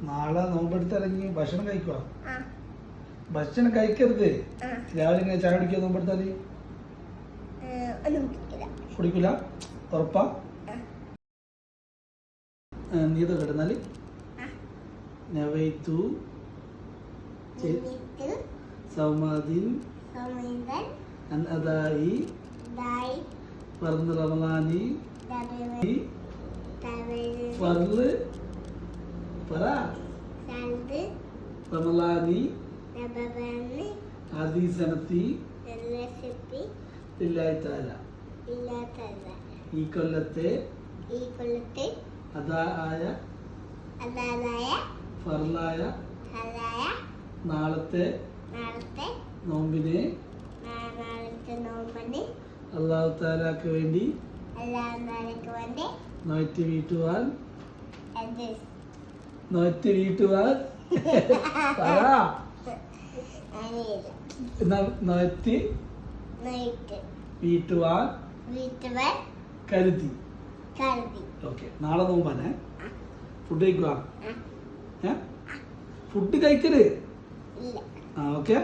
നാളെ നോമ്പെടുത്തിറങ്ങി ഭക്ഷണം കഴിക്കുക. ഭക്ഷണം കഴിക്കരുത്. രാവിലെ ഇങ്ങനെ ചായ കുടിക്കുക. നോമ്പെടുത്താല് കുടിക്കില്ല. ഉറപ്പാ? നീത കിടന്നാല് നവൈത്തു സൗമാദിൻ അൻ അദായി ഫർദ് റമളാനി ഫർദ് പറ റമളാനി ആദി സനത്തി ലില്ലാഹി തആല ഈ കൊല്ലത്തെ അദായ ഫർലായ നാളത്തെ നോമ്പിനെ അല്ലാഹു തആലക്ക് വേണ്ടി നോറ്റ് വീട്ടുവാൻ പറ. നോറ്റ് വീട്ടുവാൻ കരുതി. ഓക്കെ, നാളെ നോമ്പാനെ. ഫുഡ് കഴിക്കുക. ഫുഡ് കഴിക്കരുത്. ഓക്കെ.